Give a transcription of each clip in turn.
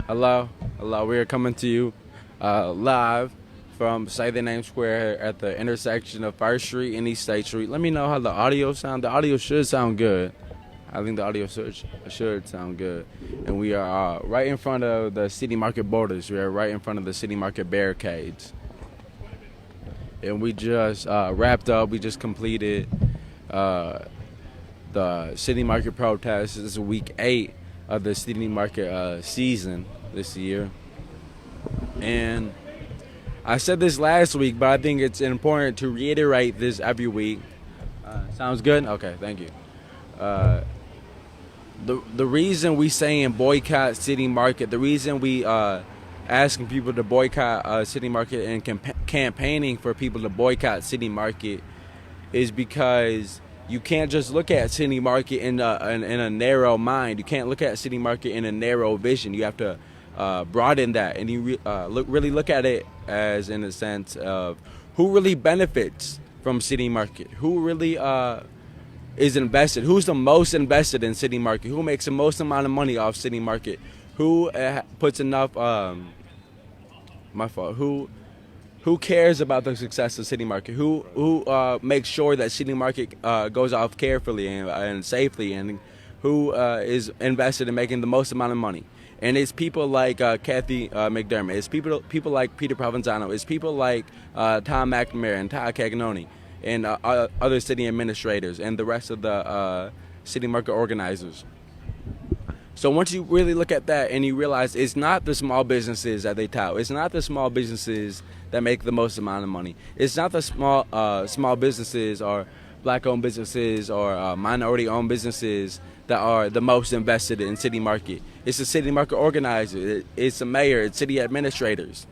Hello, hello. We are coming to you live from Say the Name Square at the intersection of First Street and East State Street. Let me know how the audio sound. The audio should sound good. I think the audio should sound good. And we are right in front of the City Market borders. We are right in front of the City Market barricades. And we just wrapped up. We just completed the City Market protest. This is week 8 of the City Market season this year. And I said this last week, but I think it's important to reiterate this every week. Sounds good? Okay, thank you. The reason we saying boycott City Market, the reason we asking people to boycott City Market and campaigning for people to boycott City Market is because you can't just look at City Market in a narrow mind. You can't look at City Market in a narrow vision. You have to broaden that, and you really look at it as in a sense of who really benefits from City Market, who really is invested, who's the most invested in City Market, who makes the most amount of money off City Market, who puts enough. Who cares about the success of City Market? Who makes sure that City Market goes off carefully and safely, and who is invested in making the most amount of money? And it's people like Kathy McDermott. It's people like Peter Provenzano. It's people like Tom McNamara and Todd Cagnoni and other city administrators and the rest of the City Market organizers. So once you really look at that and you realize it's not the small businesses that they tout, it's not the small businesses that make the most amount of money, it's not the small businesses or black-owned businesses or minority-owned businesses that are the most invested in City Market. It's the City Market organizers, it's the mayor, it's city administrators.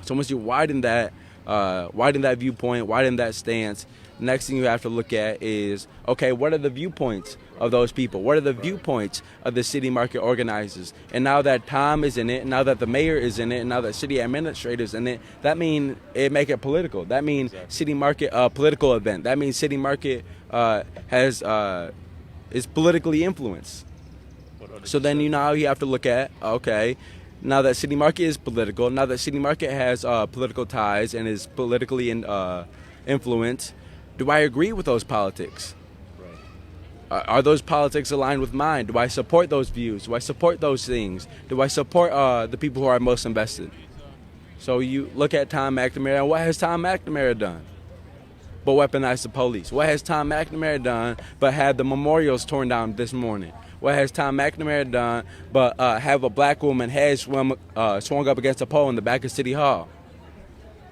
So once you widen that viewpoint, widen that stance, next thing you have to look at is, okay, what are the viewpoints of those people? What are the viewpoints of the City Market organizers? And now that Tom is in it, now that the mayor is in it, and now that city administrators in it, that means it make it political. That means City Market political event. That means City Market is politically influenced. So then you have to look at, okay, now that City Market is political, now that City Market has political ties and is politically influenced, do I agree with those politics? Right. Are those politics aligned with mine? Do I support those views? Do I support those things? Do I support the people who are most invested? So you look at Tom McNamara, and what has Tom McNamara done? But weaponize the police. What has Tom McNamara done but had the memorials torn down this morning? What has Tom McNamara done but have a black woman head swung up against a pole in the back of City Hall?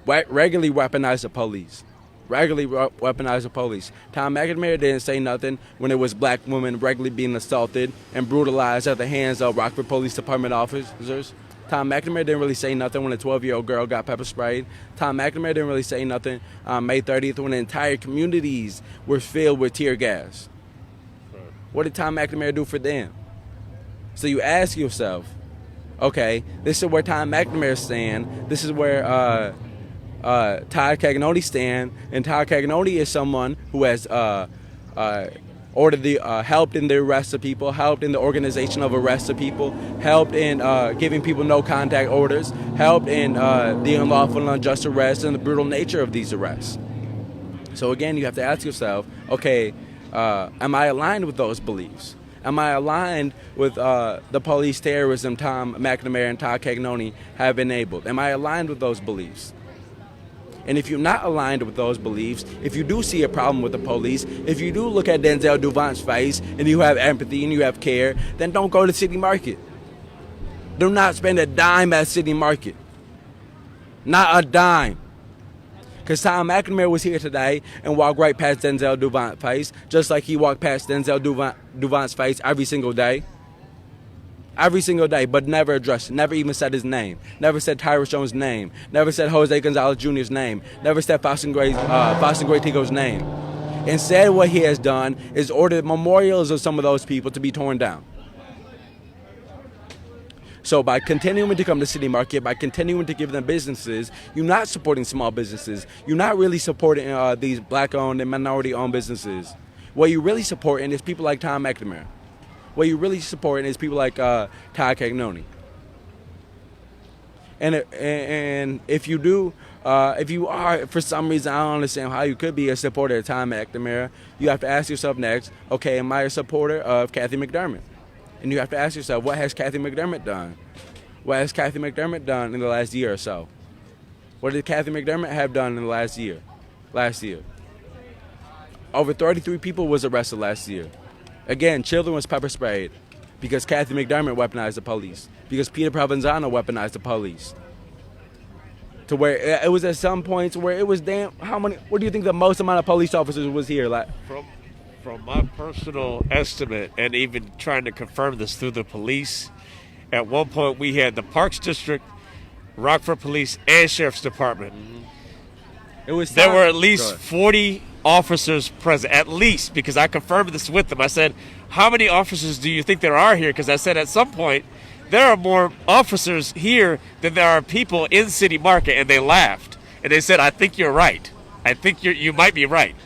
Regularly weaponize the police. Regularly weaponize the police. Tom McNamara didn't say nothing when it was black women regularly being assaulted and brutalized at the hands of Rockford Police Department officers. Tom McNamara didn't really say nothing when a 12-year-old girl got pepper sprayed. Tom McNamara didn't really say nothing on May 30th when entire communities were filled with tear gas. What did Tom McNamara do for them? So you ask yourself, okay, this is where Tom McNamara stand. This is where Todd Cagnoni stand, and Todd Cagnoni is someone who has helped in the arrest of people, helped in the organization of arrest of people, helped in giving people no contact orders, helped in the unlawful and unjust arrests and the brutal nature of these arrests. So again, you have to ask yourself, okay, am I aligned with those beliefs? Am I aligned with the police terrorism Tom McNamara and Todd Cagnoni have enabled? Am I aligned with those beliefs? And if you're not aligned with those beliefs, if you do see a problem with the police, if you do look at Denzel Duvant's face and you have empathy and you have care, then don't go to City Market. Do not spend a dime at City Market. Not a dime. Because Tom McNamara was here today and walked right past Denzel Duvant's face, just like he walked past Denzel Duvant's face every single day. Every single day, but never addressed it, never even said his name, never said Tyrus Jones' name, never said Jose Gonzalez Jr.'s name, never said Faustin Gray Tico's name. Instead, what he has done is ordered memorials of some of those people to be torn down. So by continuing to come to City Market, by continuing to give them businesses, you're not supporting small businesses. You're not really supporting these black-owned and minority-owned businesses. What you're really supporting is people like Tom McNamara. What you're really supporting is people like Todd Cagnoni. And if you do, if you are, for some reason, I don't understand how you could be a supporter of Tom McNamara, you have to ask yourself next, okay, am I a supporter of Kathy McDermott? And you have to ask yourself, what has Kathy McDermott done? What has Kathy McDermott done in the last year or so? What did Kathy McDermott have done in the last year? Over 33 people was arrested last year. Again, children was pepper sprayed because Kathy McDermott weaponized the police, because Peter Provenzano weaponized the police. To where it was at some points where it was how many? What do you think the most amount of police officers was here? Like from my personal estimate, and even trying to confirm this through the police, at one point we had the Parks District, Rockford Police, and Sheriff's Department. Mm-hmm. There were at least 40 officers present, at least, because I confirmed this with them. I said, how many officers do you think there are here? Because I said at some point, there are more officers here than there are people in City Market, and they laughed. And they said, I think you're right. I think you might be right.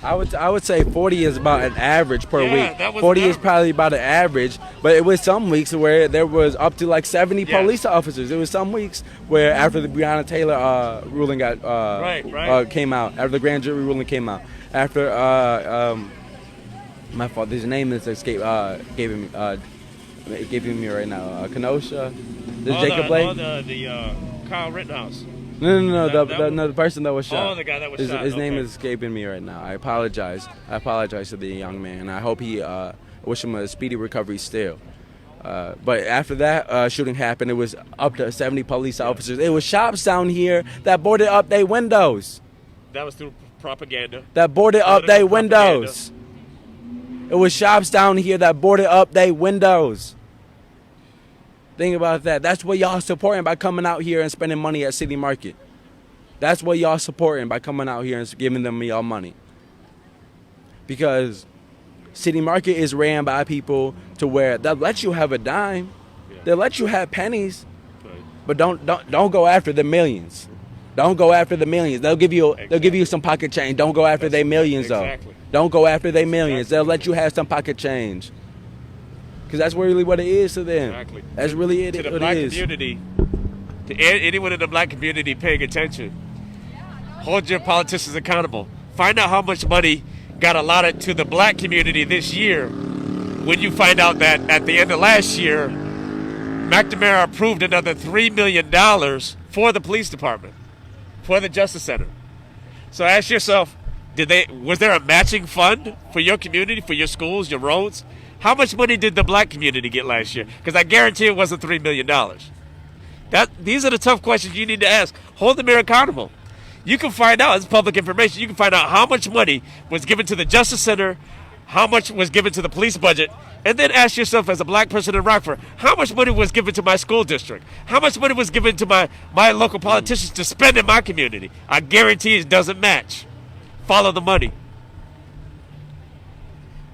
I would say 40 is about an average per week. 40 is average. probably about an average, but it was some weeks where there was up to like 70 police officers. There was some weeks where after the Breonna Taylor ruling came out, after the grand jury ruling came out, after my fault, his name is giving me right now, Kenosha, Jacob Blake. The Kyle Rittenhouse. No, the person that was shot. Oh, the guy that was shot. His name is escaping me right now. I apologize to the young man. I hope I wish him a speedy recovery still. But after that shooting happened, it was up to 70 police officers. It was shops down here that boarded up their windows. That was through propaganda. That boarded up their windows. It was shops down here that boarded up their windows. Think about that. That's what y'all supporting by coming out here and spending money at City Market. That's what y'all supporting by coming out here and giving them y'all money. Because City Market is ran by people to where they'll let you have a dime, they'll let you have pennies, but don't go after the millions. Don't go after the millions. They'll give you some pocket change. Don't go after their millions though. Don't go after their millions. They'll let you have some pocket change. Because that's really what it is to them. Exactly. That's really it. To the black community, to anyone in the black community paying attention, hold your politicians accountable. Find out how much money got allotted to the black community this year when you find out that at the end of last year, McNamara approved another $3 million for the police department, for the Justice Center. So ask yourself, was there a matching fund for your community, for your schools, your roads? How much money did the black community get last year? Because I guarantee it wasn't $3 million. These are the tough questions you need to ask. Hold the mayor accountable. You can find out, it's public information, you can find out how much money was given to the Justice Center, how much was given to the police budget, and then ask yourself as a black person in Rockford, how much money was given to my school district? How much money was given to my local politicians to spend in my community? I guarantee it doesn't match. Follow the money.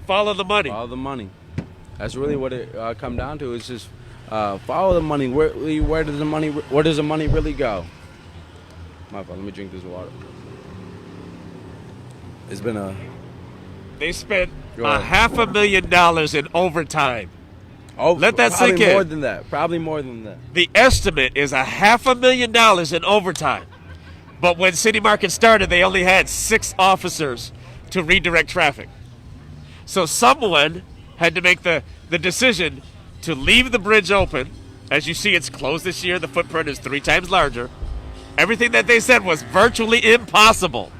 Follow the money. Follow the money. That's really what it come down to. It's just follow the money. Where does the money really go? My fault. Let me drink this water. It's been They spent $500,000 in overtime. Oh, let that sink in. Probably more than that. The estimate is $500,000 in overtime. But when City Market started, they only had 6 officers to redirect traffic. So someone had to make the decision to leave the bridge open. As you see, it's closed this year. The footprint is 3 times larger. Everything that they said was virtually impossible.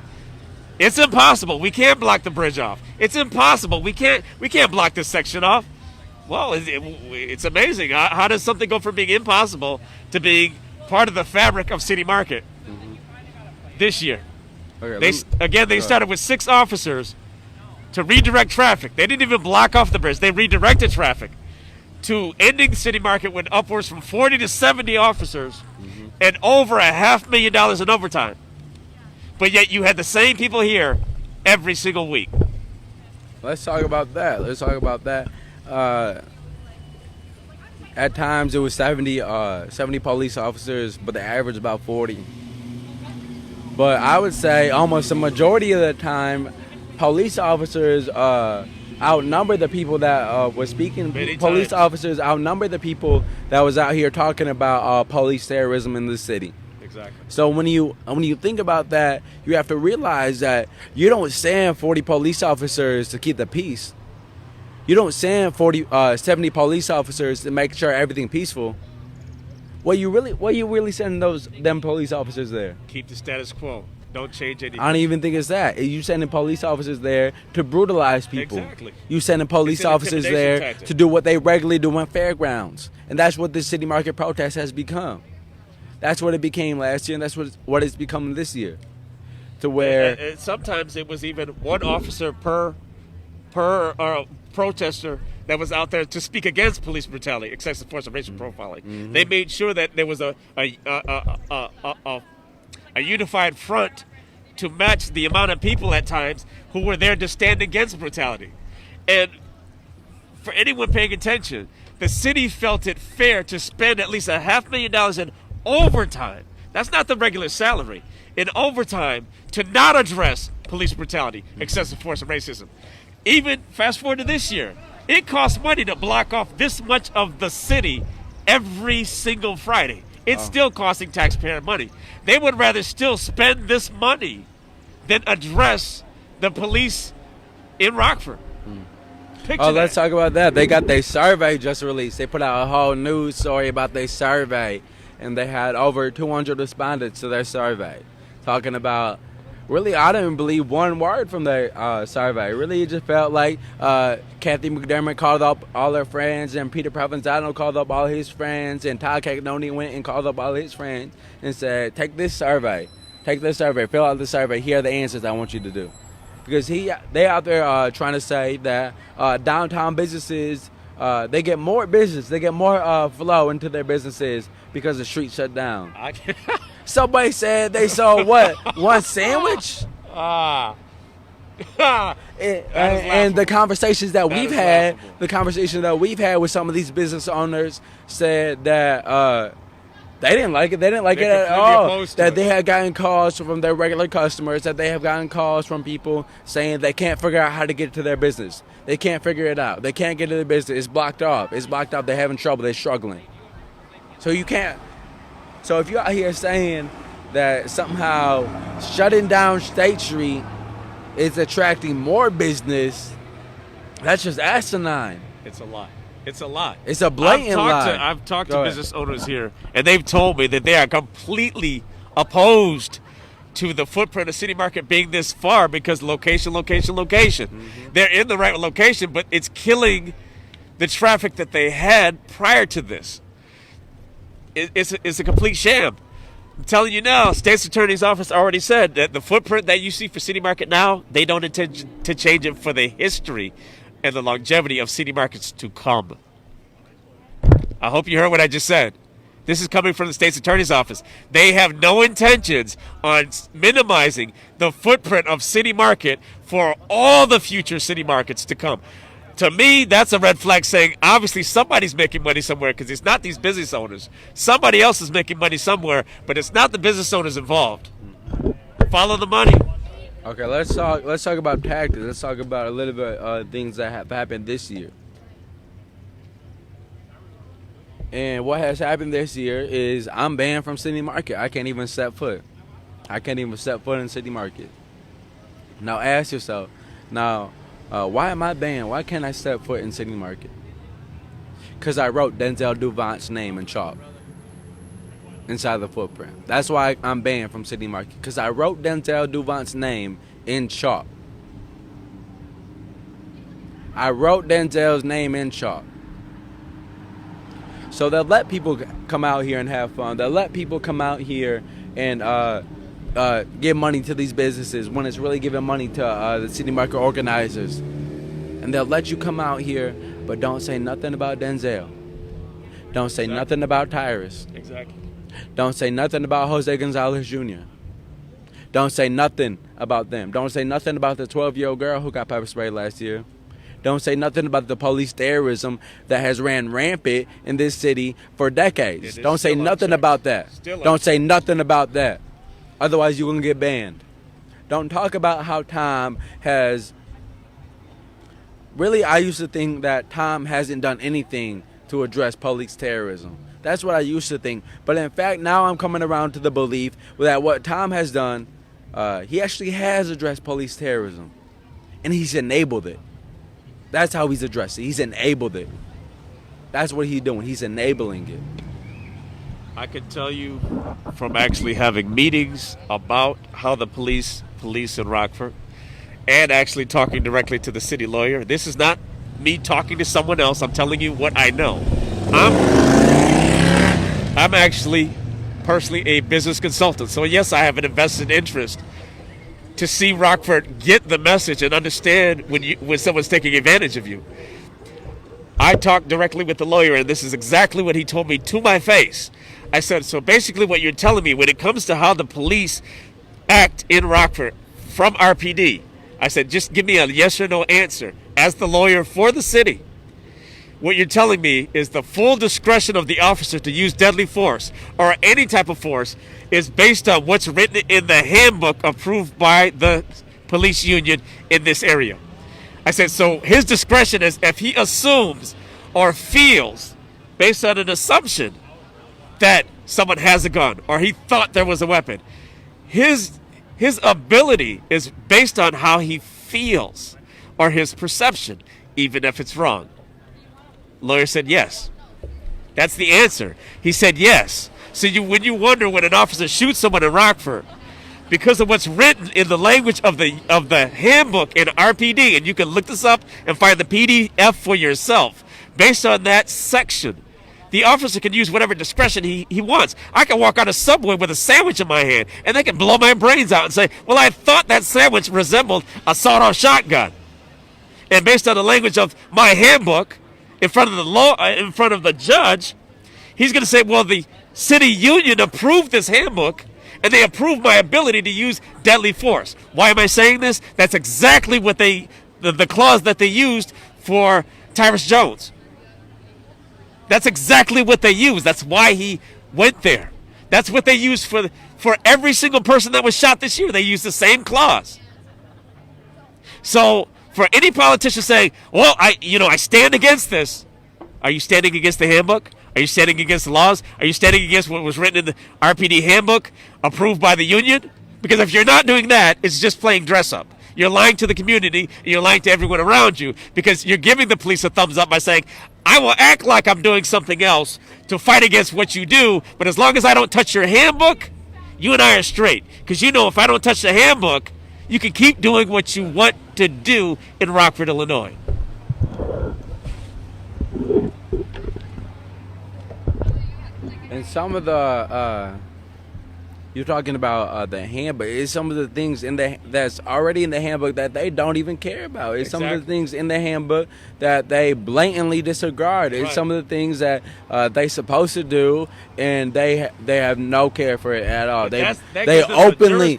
It's impossible. We can't block the bridge off. It's impossible. We can't block this section off. Well, it's amazing. How does something go from being impossible to being part of the fabric of City Market this year? Okay, they started with 6 officers to redirect traffic. They didn't even block off the bridge. They redirected traffic. To ending City Market with upwards from 40 to 70 officers and over $500,000 in overtime. But yet you had the same people here every single week. Let's talk about that. At times it was 70 police officers, but the average about 40. But I would say almost the majority of the time, police officers outnumber the people that were speaking. Many Police times. officers outnumber the people that was out here talking about police terrorism in the city. Exactly. So when you think about that, you have to realize that you don't send 40 police officers to keep the peace. You don't send 70 police officers to make sure everything peaceful. What you really sending them police officers there? Keep the status quo. Don't change anything. I don't even think it's that. You sending police officers there to brutalize people. Exactly. You sending police It's an officers intimidation there tactic. to do what they regularly do on fairgrounds, and that's what this city market protest has become. That's what it became last year, and that's what it's become this year. To where And sometimes it was even one officer per protester that was out there to speak against police brutality, excessive force, and racial profiling. Mm-hmm. They made sure that there was a unified front to match the amount of people at times who were there to stand against brutality. And for anyone paying attention, the city felt it fair to spend at least $500,000 in overtime. That's not the regular salary. In overtime to not address police brutality, excessive force, and racism. Even fast forward to this year, it costs money to block off this much of the city every single Friday. It's still costing taxpayer money. They would rather still spend this money than address the police in Rockford. Picture let's that. talk about that. They got their survey just released. They put out a whole news story about their survey, and they had over 200 respondents to their survey, talking about. Really, I didn't believe one word from their survey. Really, it just felt like Kathy McDermott called up all her friends, and Peter Provenzano called up all his friends, and Todd Cagnoni went and called up all his friends and said, take this survey, fill out the survey, here are the answers I want you to do. Because they out there trying to say that downtown businesses, they get more business, they get more flow into their businesses because the streets shut down. Somebody said they sold what? One sandwich? Ah. And the conversations that we've had, laughable. the conversation that we've had with some of these business owners said that they didn't like it. They didn't like it They're at completely all. opposed to That it. they had gotten calls from their regular customers, that they have gotten calls from people saying they can't figure out how to get to their business. They can't figure it out. They can't get to their business. It's blocked off. They're having trouble. They're struggling. So you can't. So if you're out here saying that somehow shutting down State Street is attracting more business, that's just asinine. It's a lie. It's a lie. It's a blatant lie. I've talked Go to ahead. business owners here, and they've told me that they are completely opposed to the footprint of City Market being this far because location. Mm-hmm. They're in the right location, but it's killing the traffic that they had prior to this. It's a complete sham. I'm telling you now, State's Attorney's Office already said that the footprint that you see for City Market now, they don't intend to change it for the history and the longevity of City Markets to come. I hope you heard what I just said. This is coming from the State's Attorney's Office. They have no intentions on minimizing the footprint of City Market for all the future City Markets to come. To me, that's a red flag saying, obviously, somebody's making money somewhere because it's not these business owners. Somebody else is making money somewhere, but it's not the business owners involved. Follow the money. Okay, let's talk about tactics. Let's talk about a little bit of things that have happened this year. And what has happened this year is I'm banned from City Market. I can't even step foot. In City Market. Now ask yourself, why am I banned? Why can't I step foot in City Market? Because I wrote Denzel Duvant's name in chalk inside the footprint. That's why I'm banned from City Market. Because I wrote Denzel Duvant's name in chalk. I wrote Denzel's name in chalk. So they'll let people come out here and have fun. They'll let people come out here and give money to these businesses when it's really giving money to the City Market organizers. And they'll let you come out here, but don't say nothing about Denzel. Don't say nothing about Tyrus. Exactly. Don't say nothing about Jose Gonzalez Jr. Don't say nothing about them. Don't say nothing about the 12-year-old girl who got pepper sprayed last year. Don't say nothing about the police terrorism that has ran rampant in this city for decades. Don't say nothing about that. Don't say nothing about that. Otherwise, you're going to get banned. Don't talk about how time has really, I used to think that Tom hasn't done anything to address police terrorism. That's what I used to think. But in fact, now I'm coming around to the belief that what Tom has done, he actually has addressed police terrorism. And he's enabled it. That's how he's addressed it. He's enabled it. That's what he's doing. He's enabling it. I can tell you from actually having meetings about how the police in Rockford, and actually talking directly to the city lawyer. This is not me talking to someone else. I'm telling you what I know. I'm actually personally a business consultant. So yes, I have an invested interest to see Rockford get the message and understand when someone's taking advantage of you. I talked directly with the lawyer, and this is exactly what he told me to my face. I said, so basically what you're telling me when it comes to how the police act in Rockford from RPD, I said, just give me a yes or no answer. As the lawyer for the city, what you're telling me is the full discretion of the officer to use deadly force or any type of force is based on what's written in the handbook approved by the police union in this area. I said, so his discretion is if he assumes or feels based on an assumption that someone has a gun or he thought there was a weapon. His ability is based on how he feels or his perception, even if it's wrong. Lawyer said yes. That's the answer. He said yes. So when you wonder when an officer shoots someone in Rockford, because of what's written in the language of the handbook in RPD, and you can look this up and find the PDF for yourself, based on that section, the officer can use whatever discretion he wants. I can walk on a subway with a sandwich in my hand, and they can blow my brains out and say, well, I thought that sandwich resembled a sawed-off shotgun. And based on the language of my handbook, in front of the law, in front of the judge, he's going to say, well, the city union approved this handbook, and they approved my ability to use deadly force. Why am I saying this? That's exactly what the clause that they used for Tyrus Jones. That's exactly what they used. That's why he went there. That's what they used for every single person that was shot this year. They used the same clause. So for any politician saying, well, I stand against this, are you standing against the handbook? Are you standing against the laws? Are you standing against what was written in the RPD handbook approved by the union? Because if you're not doing that, it's just playing dress up. You're lying to the community, and you're lying to everyone around you because you're giving the police a thumbs up by saying, I will act like I'm doing something else to fight against what you do, but as long as I don't touch your handbook, you and I are straight. Because you know if I don't touch the handbook, you can keep doing what you want to do in Rockford, Illinois. And some of the you're talking about the handbook. It's some of the things that's already in the handbook that they don't even care about. It's some of the things in the handbook that they blatantly disregard. It's some of the things that they supposed to do, and they have no care for it at all. They openly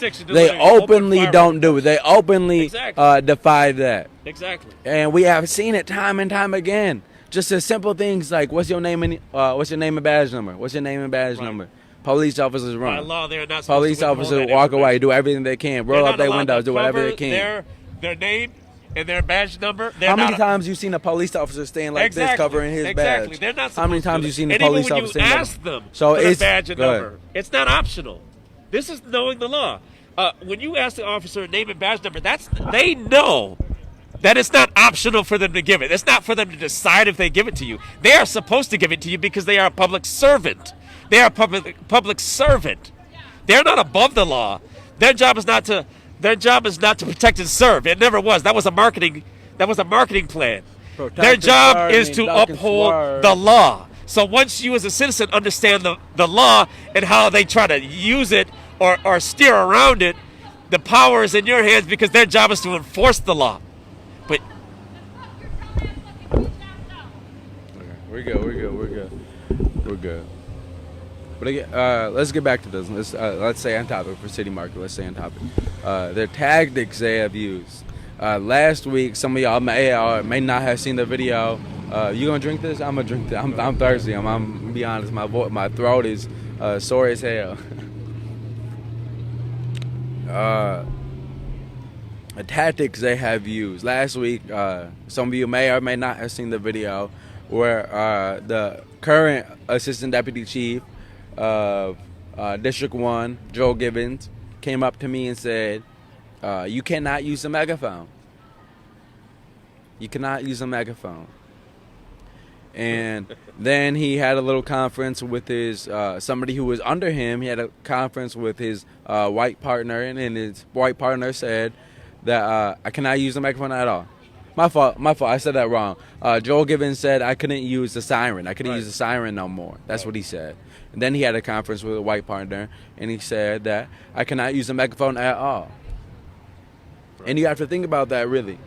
don't do it. They openly defy that. Exactly. And we have seen it time and time again. Just the simple things like what's your name and badge number? What's your name and badge number? Police officers run. By law, they're not supposed Police to officers walk away, do everything they can, roll up their windows, do whatever they can. Their name and their badge number. How many times you seen a police officer stand like this covering his badge? They're not. How many times you seen a police officer stand like ask them so for their badge and number? It's not optional. This is knowing the law. When you ask the officer name and badge number, they know that it's not optional for them to give it. It's not for them to decide if they give it to you. They are supposed to give it to you because they are a public servant. They are a public servant. They're not above the law. Their job is not to protect and serve. It never was. That was a marketing plan. Their job is to uphold the law. So once you as a citizen understand the law and how they try to use it or steer around it, the power is in your hands because their job is to enforce the law. But we're good. But again, let's get back to this. Let's stay on topic for City Market. Let's stay on topic. Their tactics they have used. Last week, some of y'all may or may not have seen the video. You gonna drink this? I'm gonna drink this. I'm thirsty. I'm gonna be honest. My throat is sore as hell. tactics they have used. Last week, some of you may or may not have seen the video where the current assistant deputy chief of District 1, Joel Gibbons, came up to me and said, you cannot use a megaphone. You cannot use a megaphone. And then he had a little conference with his somebody who was under him. He had a conference with his white partner, and his white partner said that I cannot use the microphone at all. My fault. I said that wrong. Joel Gibbons said I couldn't use the siren. I couldn't use the siren no more. That's what he said. And then he had a conference with a white partner, and he said that I cannot use the microphone at all. And you have to think about that, really.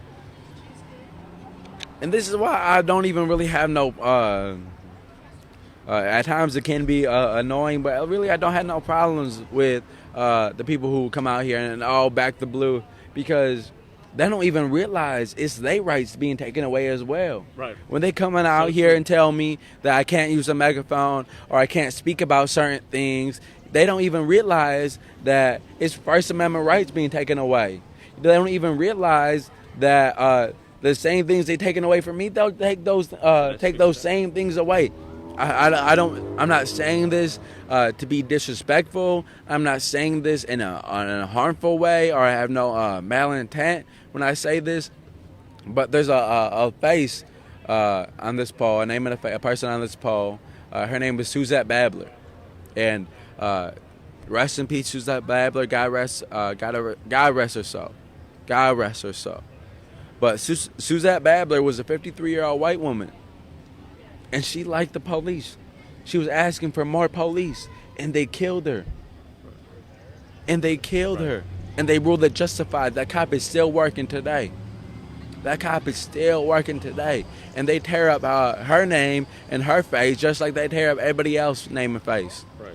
And this is why I don't even really have no. At times it can be annoying, but really I don't have no problems with the people who come out here and back the blue, because they don't even realize it's their rights being taken away as well. Right. When they coming out here and tell me that I can't use a megaphone or I can't speak about certain things, they don't even realize that it's First Amendment rights being taken away. They don't even realize that the same things they taken away from me, they'll take those same things away. I'm not saying this to be disrespectful. I'm not saying this in a harmful way, or I have no malintent when I say this. But there's a face on this poll, a name of a person on this poll. Her name is Suzette Babler, and rest in peace, Suzette Babler. God rest her soul. God rest her soul. But Suzette Babler was a 53-year-old white woman, and she liked the police. She was asking for more police, and they killed her. And they killed her. And they ruled it justified. That cop is still working today. That cop is still working today. And they tear up her name and her face just like they tear up everybody else's name and face. Right.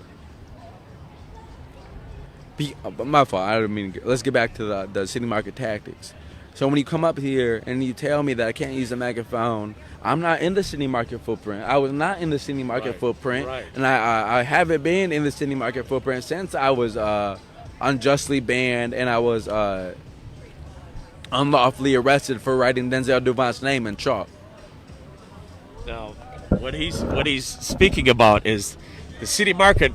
My fault. I don't mean. Let's get back to the city market tactics. So when you come up here and you tell me that I can't use a megaphone, I'm not in the city market footprint. I was not in the city market footprint. Right. And I haven't been in the city market footprint since I was unjustly banned and I was unlawfully arrested for writing Denzel Duvant's name in chalk. Now, what he's speaking about is the city market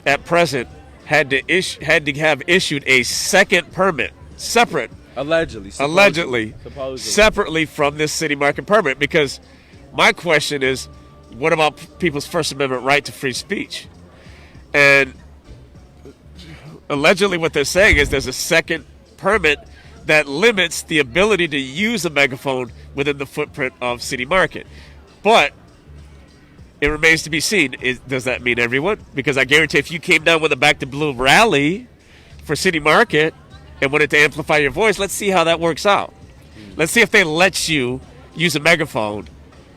at present had to have issued a second permit, separate. Allegedly, separately from this city market permit, because my question is, what about people's First Amendment right to free speech? And allegedly what they're saying is there's a second permit that limits the ability to use a megaphone within the footprint of city market. But it remains to be seen, does that mean everyone? Because I guarantee if you came down with a Back to Blue rally for city market and wanted to amplify your voice, let's see how that works out. Let's see if they let you use a megaphone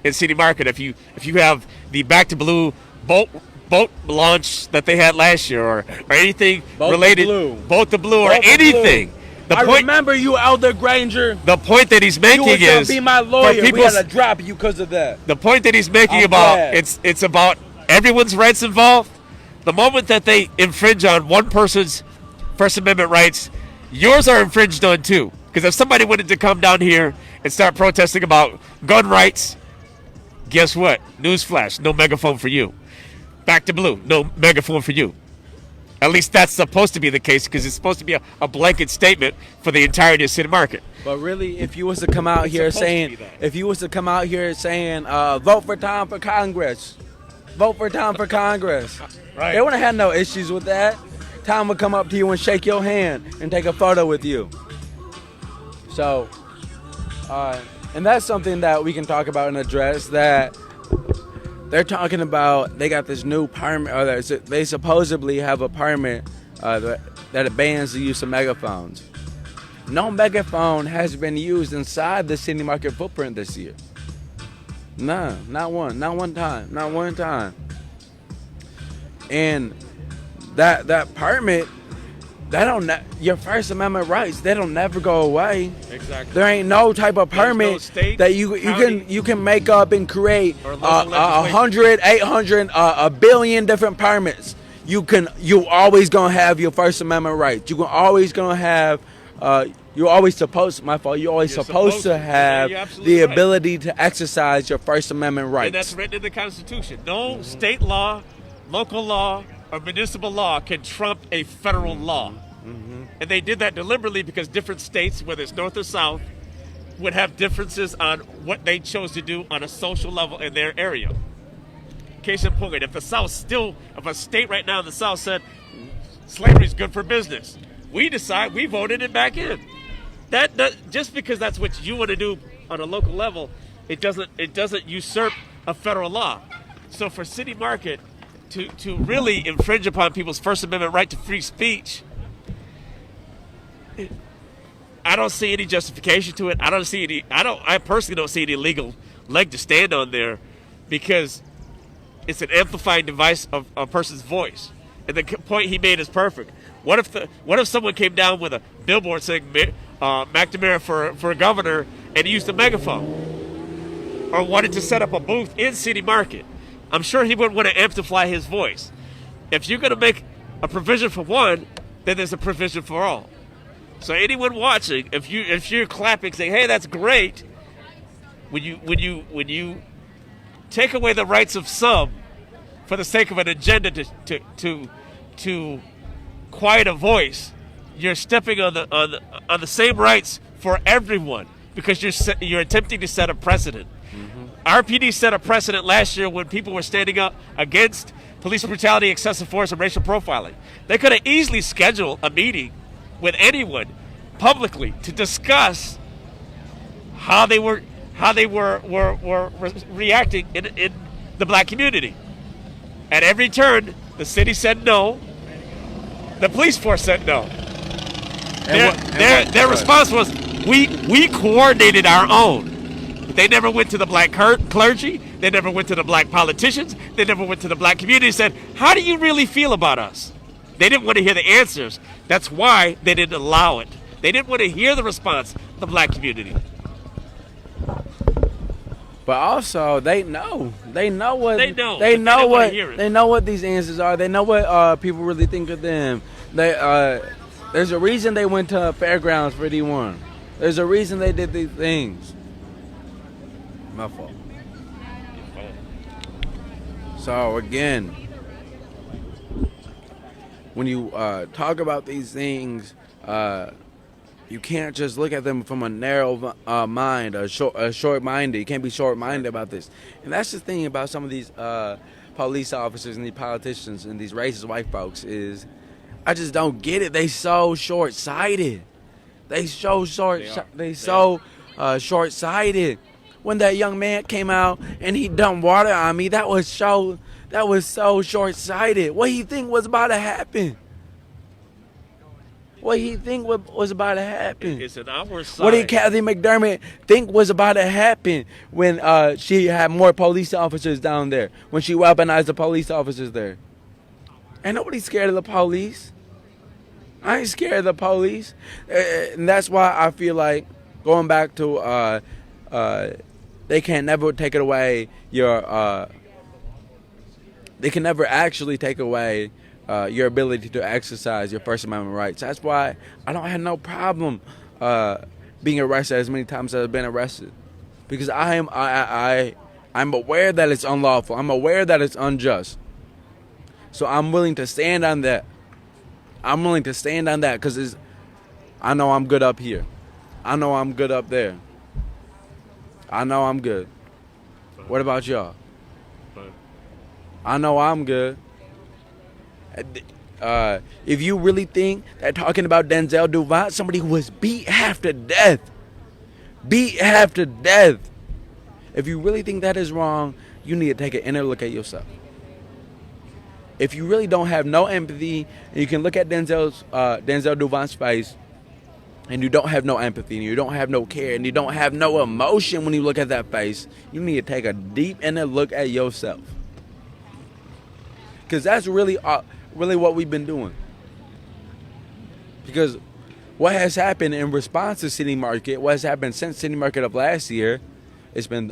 in city market. If you have the Back to Blue boat launch that they had last year, or anything related, Boat to Blue, or anything. Remember you, Elder Granger. The point that he's making is, you were be my lawyer. We had to drop you because of that. The point that he's making it's about everyone's rights involved. The moment that they infringe on one person's First Amendment rights, yours are infringed on too. Because if somebody wanted to come down here and start protesting about gun rights, guess what? Newsflash, no megaphone for you. Back to Blue, no megaphone for you. At least that's supposed to be the case, because it's supposed to be a blanket statement for the entirety of city market. But really, if you was to come out here saying, vote for Tom for Congress, vote for Tom for Congress, right, they wouldn't have no issues with that. Tom would come up to you and shake your hand and take a photo with you. So, and that's something that we can talk about and address, that they're talking about. They got this new permit, or they supposedly have a permit that it bans the use of megaphones. No megaphone has been used inside the city market footprint this year. No, not one time. And that permit, your First Amendment rights, they don't never go away. Exactly. There ain't no type of permit that you can make up and create 100, 800, a billion different permits. You always gonna have your First Amendment rights. You always gonna have You're always supposed. My fault. You're always supposed to have the ability to exercise your First Amendment rights. And that's written in the Constitution. No state law, local law, or municipal law can trump a federal law. And they did that deliberately because different states, whether it's north or south, would have differences on what they chose to do on a social level in their area. Case in point, if a state right now in the South said slavery is good for business, we voted it back in. That just because that's what you want to do on a local level, it doesn't usurp a federal law. So for City Market to really infringe upon people's First Amendment right to free speech, I don't see any justification to it. I personally don't see any legal leg to stand on there, because it's an amplifying device of a person's voice. And the point he made is perfect. What if someone came down with a billboard saying McNamara for governor, and he used a megaphone, or wanted to set up a booth in City Market? I'm sure he wouldn't want to amplify his voice. If you're going to make a provision for one, then there's a provision for all. So anyone watching, if you're clapping, saying, "Hey, that's great," when you take away the rights of some for the sake of an agenda to quiet a voice, you're stepping on the same rights for everyone, because you're attempting to set a precedent. RPD set a precedent last year when people were standing up against police brutality, excessive force, and racial profiling. They could have easily scheduled a meeting with anyone publicly to discuss how they were reacting in the black community. At every turn, the city said no. The police force said no. Their response was, we coordinated our own. They never went to the black clergy. They never went to the black politicians. They never went to the black community and said, "How do you really feel about us?" They didn't want to hear the answers. That's why they didn't allow it. They didn't want to hear the response of the black community. But also, they know what these answers are. They know what people really think of them. There's a reason they went to fairgrounds for D1. There's a reason they did these things. My fault. So again, when you talk about these things, you can't just look at them from a narrow mind, short-minded. You can't be short-minded about this. And that's the thing about some of these police officers and these politicians and these racist white folks is, I just don't get it. They so short-sighted. Short-sighted. When that young man came out and he dumped water on me, that was so short-sighted. What he think was about to happen? What he think was about to happen? It's an outward sign. What did Kathy McDermott think was about to happen when she had more police officers down there? When she weaponized the police officers there? Ain't nobody scared of the police. I ain't scared of the police. And that's why I feel like, going back to they can never take it away they can never actually take away your ability to exercise your First Amendment rights. That's why I don't have no problem being arrested as many times as I've been arrested, because I'm aware that it's unlawful. I'm aware that it's unjust. So I'm willing to stand on that. Because I know I'm good up here. I know I'm good up there. I know I'm good. What about y'all? I know I'm good. If you really think that talking about Denzel Duvant, somebody who was beat half to death, if you really think that is wrong, you need to take an inner look at yourself. If you really don't have no empathy, and you can look at Denzel Duvant's face, and you don't have no empathy, and you don't have no care, and you don't have no emotion when you look at that face, you need to take a deep inner look at yourself. Because that's really what we've been doing. Because what has happened in response to City Market, what has happened since City Market of last year, it's been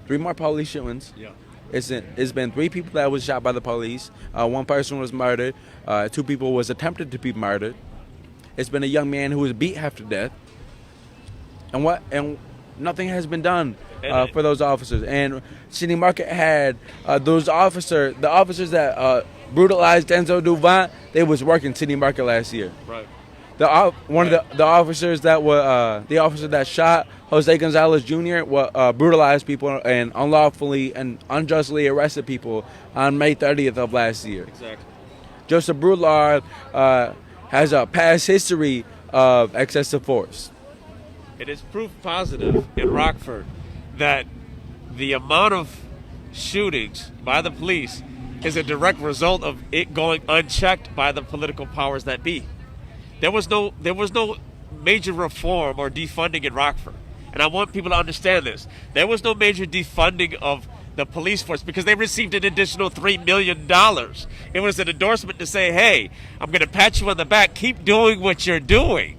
3 more police shootings. Yeah. It's been 3 people that was shot by the police. 1 person was murdered. 2 people was attempted to be murdered. It's been a young man who was beat half to death. and nothing has been done And- for those officers. And City Market had the officers that brutalized Denzel Duvant. They was working City Market last year. Right. One of the officers that were the officer that shot Jose Gonzalez Jr. Brutalized people and unlawfully and unjustly arrested people on May 30th of last year. Exactly. Joseph Brulard has a past history of excessive force. It is proof positive in Rockford that the amount of shootings by the police is a direct result of it going unchecked by the political powers that be. There was no major reform or defunding in Rockford. And I want people to understand this. There was no major defunding of the police force because they received an additional $3 million. It was an endorsement to say, hey, I'm going to pat you on the back. Keep doing what you're doing.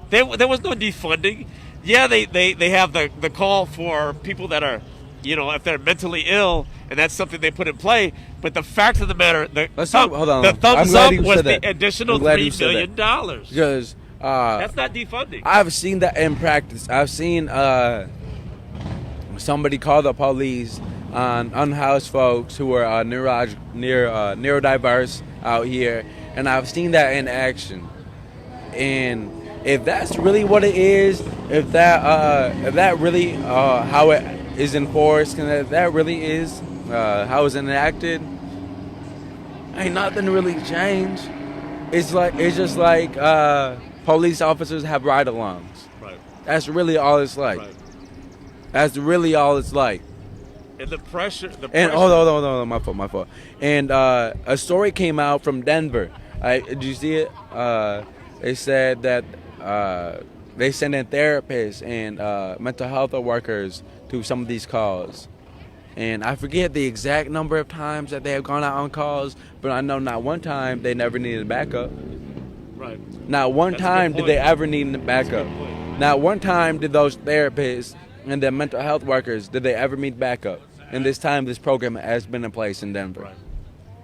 There was no defunding. Yeah, they have the call for people that are, if they're mentally ill, and that's something they put in play. But the fact of the matter, the thumbs up was the additional $3 million. Because that's not defunding. I've seen that in practice. I've seen somebody call the police on unhoused folks who are neurodiverse out here, and I've seen that in action. And if that's really what it is, if that really how it is enforced, and if that really is how it's enacted, ain't nothing really changed. It's just like police officers have ride-alongs. Right. That's really all it's like. Right. That's really all it's like. And the pressure. And hold on, my fault. And a story came out from Denver. Did you see it? They said that they send in therapists and mental health workers to some of these calls. And I forget the exact number of times that they have gone out on calls, but I know not one time they never needed backup. Right. Not one time did they ever need backup. Not one time did those therapists and the mental health workers, did they ever need backup? And this time this program has been in place in Denver. Right.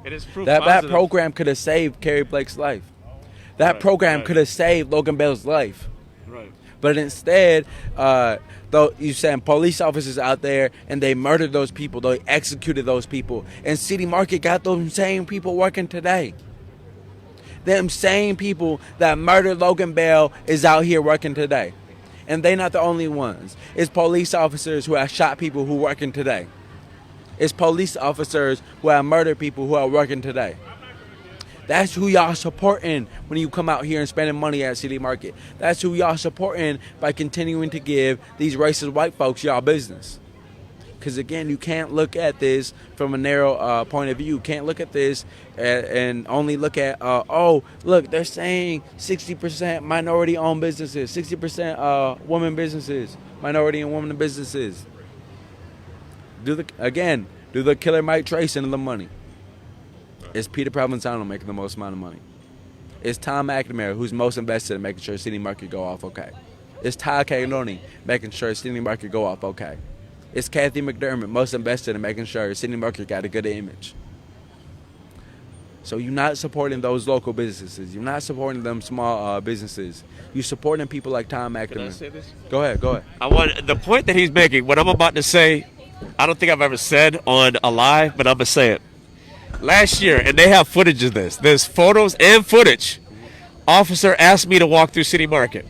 It is proof That program could have saved Kerry Blake's life. That program could have saved Logan Bell's life. Right. But instead, though you send police officers out there and they murdered those people, they executed those people, and City Market got those same people working today. Them same people that murdered Logan Bell is out here working today. And they're not the only ones. It's police officers who have shot people who are working today. It's police officers who have murdered people who are working today. That's who y'all supporting when you come out here and spending money at City Market. That's who y'all supporting by continuing to give these racist white folks y'all business. Because again, you can't look at this from a narrow point of view. You can't look at this and only look at, look, they're saying 60% minority-owned businesses, 60% women businesses, minority and women businesses. Do the killer Mike Trace into the money. It's Peter Provenzano making the most amount of money. It's Tom McNamara who's most invested in making sure City Market go off okay. It's Todd Caglione making sure City Market go off okay. It's Kathy McDermott most invested in making sure City Market got a good image. So you're not supporting those local businesses. You're not supporting them small businesses. You're supporting people like Tom McNamara. Can I say this? Go ahead. I want the point that he's making. What I'm about to say, I don't think I've ever said on a live, but I'm gonna say it. Last year, and they have footage of this. There's photos and footage. Officer asked me to walk through City Market.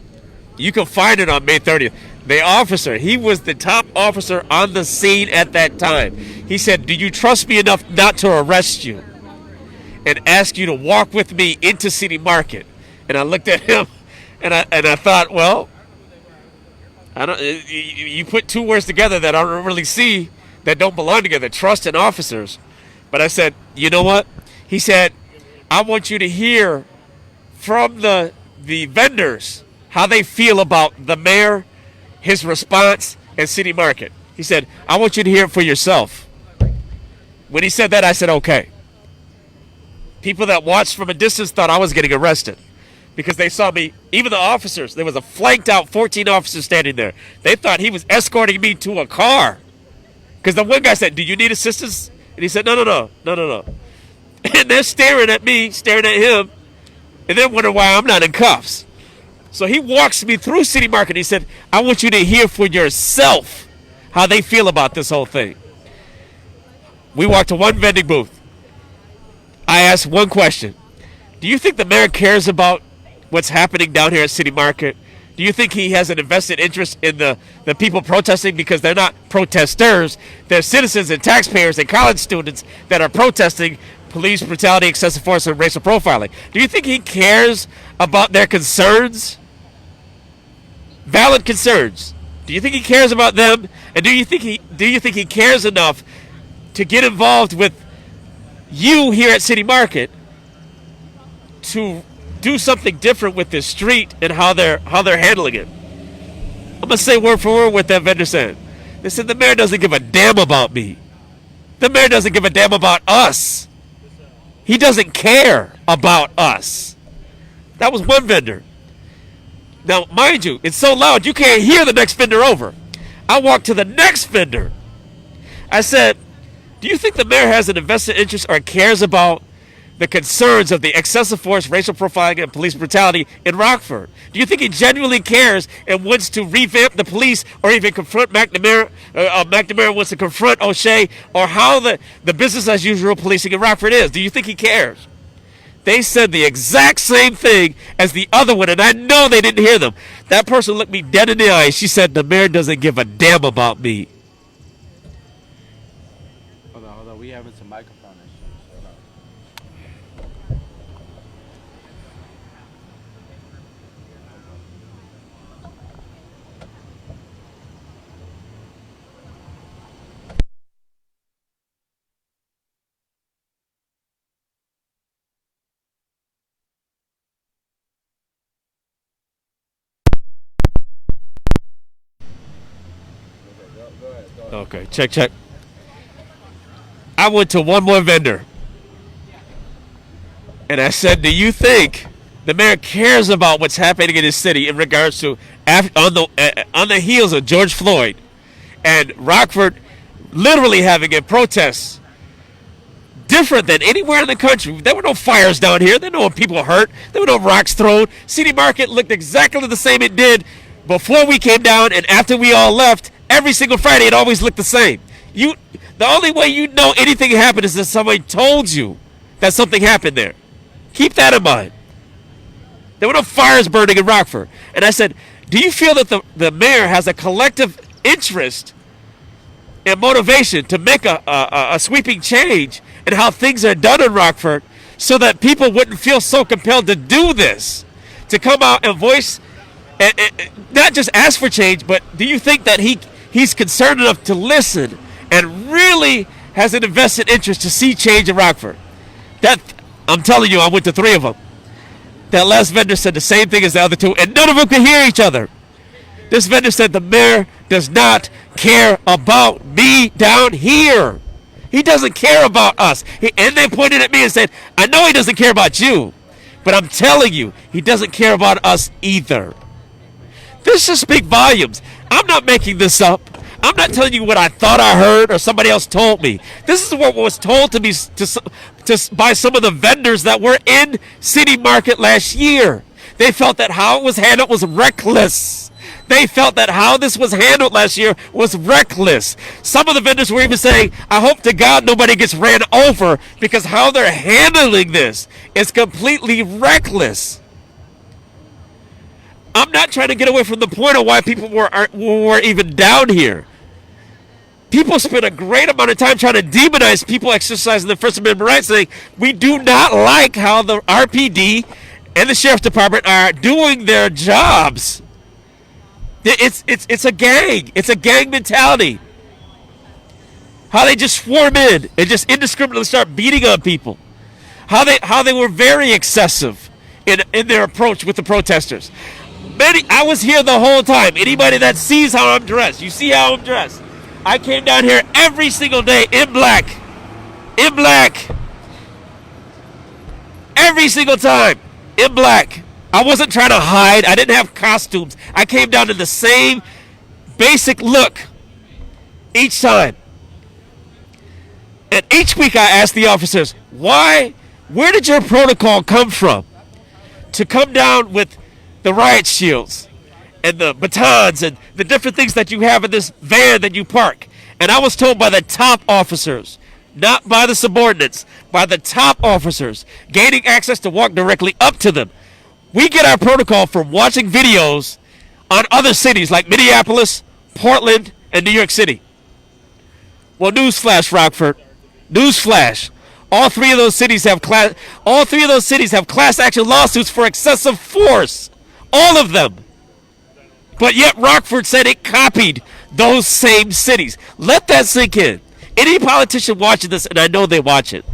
You can find it on May 30th. The officer, he was the top officer on the scene at that time. He said, "Do you trust me enough not to arrest you and ask you to walk with me into City Market?" And I looked at him, and I thought, well, I don't. You put two words together that I don't really see that don't belong together: trust and officers. But I said, you know what? He said, I want you to hear from the vendors how they feel about the mayor, his response, and City Market. He said, I want you to hear it for yourself. When he said that, I said, okay. People that watched from a distance thought I was getting arrested because they saw me, even the officers, there was a flanked out 14 officers standing there. They thought he was escorting me to a car. Because the one guy said, do you need assistance? And he said, no. And they're staring at me, staring at him, and then wonder why I'm not in cuffs. So he walks me through City Market. He said, I want you to hear for yourself how they feel about this whole thing. We walked to one vending booth. I asked one question. Do you think the mayor cares about what's happening down here at City Market? Do you think he has an invested interest in the people protesting? Because they're not protesters. They're citizens and taxpayers and college students that are protesting police brutality, excessive force, and racial profiling. Do you think he cares about their concerns? Valid concerns. Do you think he cares about them? And do you think he cares enough to get involved with you here at City Market to do something different with this street and how they're handling it? I'm gonna say word for word what that vendor said. They said the mayor doesn't give a damn about me. The mayor doesn't give a damn about us. He doesn't care about us. That was one vendor. Now, mind you, it's so loud you can't hear the next vendor over. I walked to the next vendor. I said, do you think the mayor has an invested interest or cares about the concerns of the excessive force, racial profiling, and police brutality in Rockford? Do you think he genuinely cares and wants to revamp the police or even confront McNamara? McNamara wants to confront O'Shea, or how the business as usual policing in Rockford is. Do you think he cares? They said the exact same thing as the other one, and I know they didn't hear them. That person looked me dead in the eye. She said, the mayor doesn't give a damn about me. Hold on. We having some microphone issues. Go ahead. Okay, check. I went to one more vendor, and I said, do you think the mayor cares about what's happening in his city in regards to on the heels of George Floyd and Rockford literally having a protest different than anywhere in the country? There were no fires down here. There were no people hurt. There were no rocks thrown. City Market looked exactly the same it did before we came down and after we all left. Every single Friday, it always looked the same. The only way you know anything happened is that somebody told you that something happened there. Keep that in mind. There were no fires burning in Rockford. And I said, do you feel that the mayor has a collective interest and motivation to make a sweeping change in how things are done in Rockford so that people wouldn't feel so compelled to do this, to come out and voice, and not just ask for change, but do you think that he's concerned enough to listen and really has an invested interest to see change in Rockford? That, I'm telling you, I went to 3 of them. That last vendor said the same thing as the other 2, and none of them could hear each other. This vendor said the mayor does not care about me down here. He doesn't care about us. And they pointed at me and said, I know he doesn't care about you, but I'm telling you, he doesn't care about us either. This should speak volumes. I'm not making this up. I'm not telling you what I thought I heard or somebody else told me. This is what was told to me by some of the vendors that were in City Market last year. They felt that how it was handled was reckless. They felt that how this was handled last year was reckless. Some of the vendors were even saying, I hope to God nobody gets ran over because how they're handling this is completely reckless. I'm not trying to get away from the point of why people were even down here. People spend a great amount of time trying to demonize people exercising their First Amendment rights, saying we do not like how the RPD and the Sheriff's Department are doing their jobs. It's a gang. It's a gang mentality. How they just swarm in and just indiscriminately start beating on people. How they were very excessive in their approach with the protesters. I was here the whole time. Anybody that sees how I'm dressed, you see how I'm dressed. I came down here every single day in black. In black. Every single time. In black. I wasn't trying to hide. I didn't have costumes. I came down in the same basic look each time. And each week I asked the officers, where did your protocol come from? To come down with the riot shields and the batons and the different things that you have in this van that you park. And I was told by the top officers, not by the subordinates, by the top officers, gaining access to walk directly up to them. We get our protocol from watching videos on other cities like Minneapolis, Portland, and New York City. Well, newsflash, Rockford. Newsflash. All three of those cities have class action lawsuits for excessive force. All of them. But yet Rockford said it copied those same cities. Let that sink in. Any politician watching this, and I know they watch it,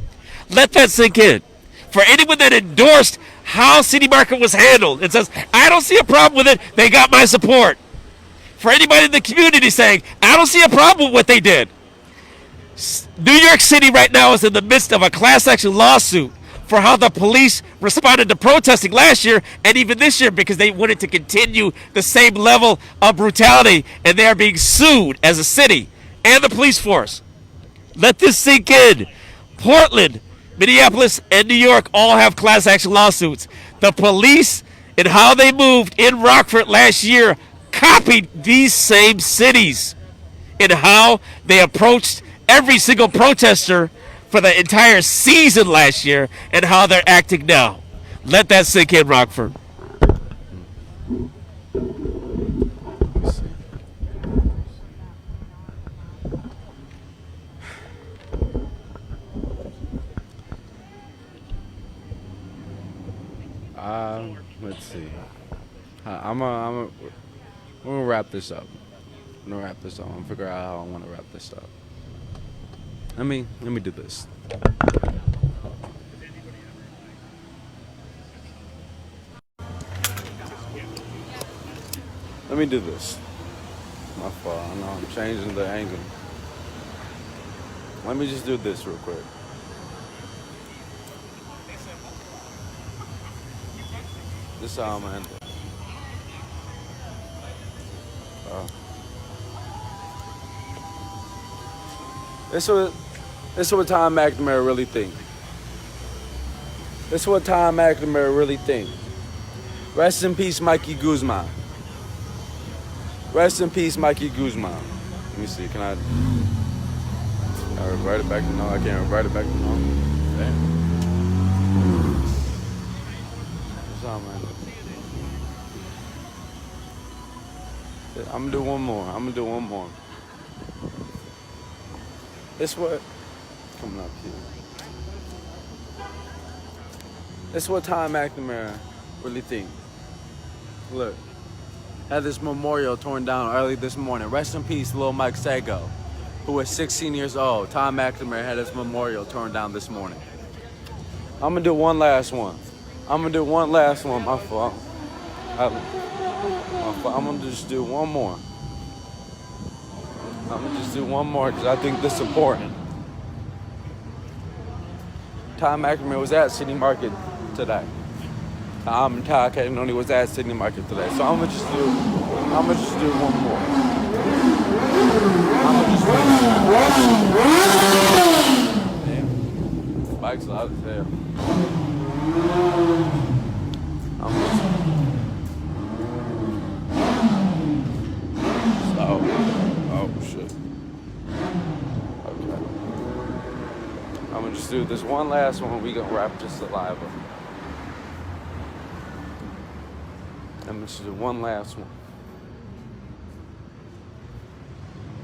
let that sink in. For anyone that endorsed how City Market was handled and says, I don't see a problem with it, they got my support. For anybody in the community saying, I don't see a problem with what they did. New York City right now is in the midst of a class action lawsuit for how the police responded to protesting last year and even this year because they wanted to continue the same level of brutality, and they are being sued as a city and the police force. Let this sink in. Portland, Minneapolis, and New York all have class action lawsuits. The police and how they moved in Rockford last year copied these same cities in how they approached every single protester for the entire season last year and how they're acting now. Let that sink in, Rockford. Let's see. I'm gonna wrap this up. I'm gonna figure out how I want to wrap this up. Let me do this. Let me do this. My fault. I know I'm changing the angle. Let me just do this real quick. This is how I'm gonna end it. This is what Tom McNamara really think. This is what Tom McNamara really think. Rest in peace, Mikey Guzman. Rest in peace, Mikey Guzman. Let me see. Can I write it back to no? I can't write it back to no. Damn. That's all, man. I'm gonna do one more. This what coming up here. This what Tom McNamara really think. Look, had this memorial torn down early this morning. Rest in peace, Lil Mike Sago, who was 16 years old. Tom McNamara had his memorial torn down this morning. I'm gonna do one last one. My fault. I'm gonna just do one more. Because I think this is important. Tom McNamara was at City Market today. Todd Cannoni was at City Market today. So I'm gonna just do one more. Damn. Bike's loud as hell. Oh shit. Okay. I'm gonna just do this one last one. We gonna wrap this live up. I'm gonna just do one last one.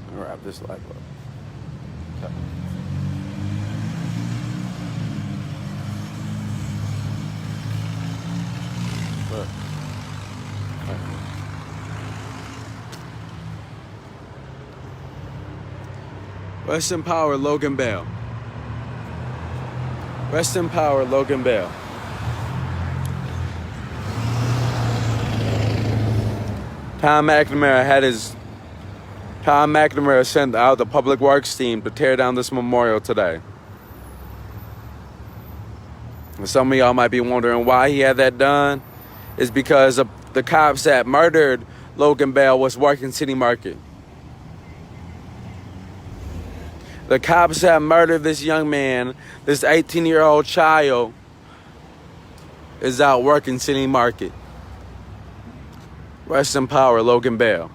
I'm gonna wrap this live up. Okay. Look. Rest in power, Logan Bell. Rest in power, Logan Bell. Tom McNamara sent out the public works team to tear down this memorial today. And some of y'all might be wondering why he had that done. It's because of the cops that murdered Logan Bell was working City Market. The cops that murdered this young man, this 18-year-old child, is out working City Market. Rest in power, Logan Bale.